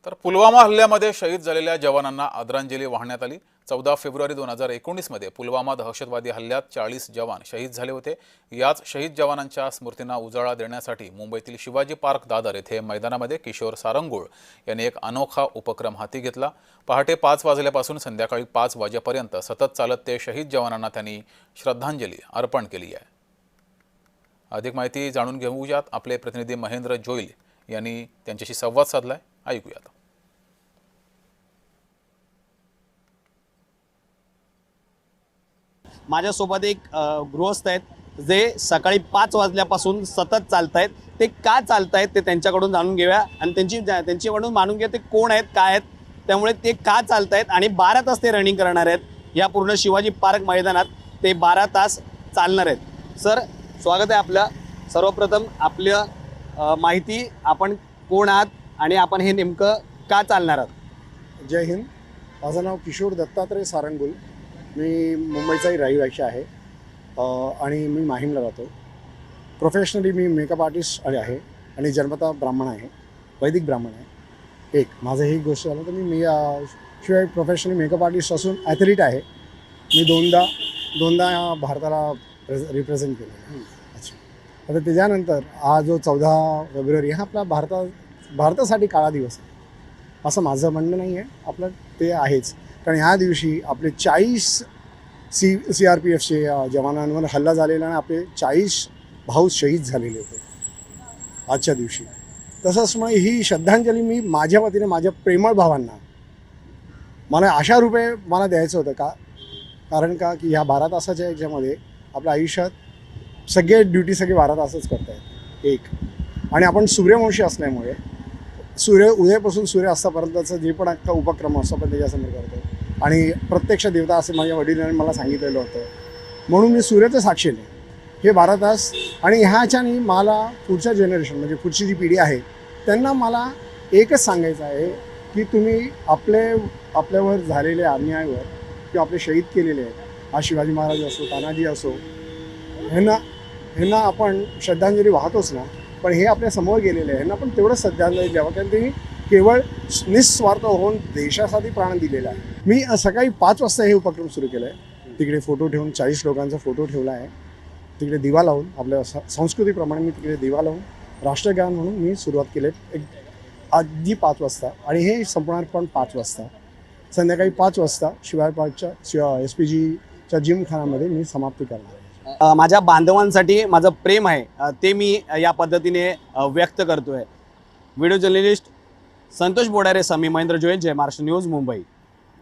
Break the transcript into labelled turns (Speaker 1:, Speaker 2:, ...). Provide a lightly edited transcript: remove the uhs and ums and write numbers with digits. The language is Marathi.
Speaker 1: तर पुलवामा हल्ल्यामध्ये शहीद झालेल्या जवानांना आदरांजली वाहण्यात आली। 14 फेब्रुवारी 2019 मध्ये पुलवामा दहशतवादी हल्ल्यात 40 जवान शहीद झाले होते। याच शहीद जवानांच्या स्मृतींना उजाळा देण्यासाठी मुंबईतील शिवाजी पार्क दादर येथे मैदानामध्ये किशोर सारंगुळ यांनी एक अनोखा उपक्रम हाती घेतला। पहाटे 5 वाजल्यापासून संध्याकाळी 5 वाजेपर्यंत सतत चालत ते शहीद जवानांना त्यांनी श्रद्धांजली अर्पण केली आहे। अधिक माहिती जाणून घेऊयात। आपले प्रतिनिधी महेंद्र जोईल यांनी त्यांच्याशी संवाद साधलाय, ऐकूयात।
Speaker 2: माझ्यासोबत एक गृहस्थ आहेत जे सकाळी 5 वाजल्यापासून सतत चालतायत। ते का चालतायत ते त्यांच्याकडून जाणून घेऊया आणि त्यांच्याकडून जाणून घेऊया ते कोण आहेत, काय आहेत, त्यामुळे ते का चालतायत आणि 12 तास ते रनिंग करणार आहेत। या पूर्ण शिवाजी पार्क मैदानात ते 12 तास चालणार आहेत। सर, स्वागत आहे आपलं। सर्वप्रथम आपलं माहिती, आपण कोण आहात आणि आपण हे नेमकं का चालणार आहात?
Speaker 3: जय हिंद। माझं नाव किशोर दत्तात्रय सारंगुल। मी मुंबईचाही रहिवासी आहे आणि मी माहीमला राहतो। प्रोफेशनली मी मेकअप आर्टिस्ट आहे आणि जन्मतः ब्राह्मण आहे, वैदिक ब्राह्मण आहे। एक माझं ही गोष्ट झालं तर मी शिवाय प्रोफेशनली मेकअप आर्टिस्ट असून ॲथलीट आहे। मी दोनदा भारताला रिप्रेझेंट केलं। अच्छा, आता त्याच्यानंतर हा जो 14 फेब्रुवारी हा आपला भारतासाठी काळा दिवस आहे असं माझं म्हणणं नाही आहे, आपलं ते आहेच। कारण ह्या दिवशी आपले 40 CRPFचे जवानांवर हल्ला झालेला आणि आपले 40 भाऊ शहीद झालेले होते आजच्या दिवशी। तसंच मग ही श्रद्धांजली मी माझ्या वतीने माझ्या प्रेमळ भावांना मला अशा रूपे मला द्यायचं होतं कारण की ह्या 12 तासाच्या याच्यामध्ये आपल्या आयुष्यात सगळे ड्युटी 12 तासच करतायत। एक आणि आपण सूर्यवंशी असल्यामुळे सूर्य उदयापासून सूर्यास्तापर्यंतचं जे पण अख्खा उपक्रम असतो आपण त्याच्यासमोर करतो आणि प्रत्यक्ष देवता असं माझ्या वडिलांनी मला सांगितलेलं होतं, म्हणून मी सूर्याचं साक्षीने हे 12 तास आणि ह्याच्याने मला पुढच्या जनरेशन म्हणजे पुढची जी पिढी आहे त्यांना मला एकच सांगायचं आहे की तुम्ही आपल्यावर झालेल्या अन्यायावर किंवा आपले शहीद केलेले आहेत, हा शिवाजी महाराज असो, तानाजी असो, ह्यांना आपण श्रद्धांजली वाहतोच ना, पण हे आपल्या समोर गेलेले आहे ना, पण तेवढं श्रद्धांजली द्यावं कारण त्यांनी केवळ निस्वार्थ होऊन देशासाठी प्राण दिलेला आहे। मी सकाळी 5 वाजता हे उपक्रम सुरू केलं आहे। तिकडे फोटो ठेवून 40 लोकांचा फोटो ठेवला आहे, तिकडे दिवा लावून आपल्या संस्कृतीप्रमाणे मी तिकडे दिवा लावून राष्ट्रगान म्हणून मी सुरुवात केली आहे आधी 5 वाजता आणि हे संपणार पण 5 वाजता। संध्याकाळी 5 वाजता शिवाजी पार्कच्या SPGच्या जिमखानामध्ये मी समाप्ती करणार आहे।
Speaker 2: माझ्या बांधवांसाठी माझं प्रेम आहे ते मी या पद्धतीने व्यक्त करतोय। व्हिडिओ जर्नलिस्ट संतोष बोडारे, समी, महेंद्र जोईल, जय महाराष्ट्र न्यूज, मुंबई।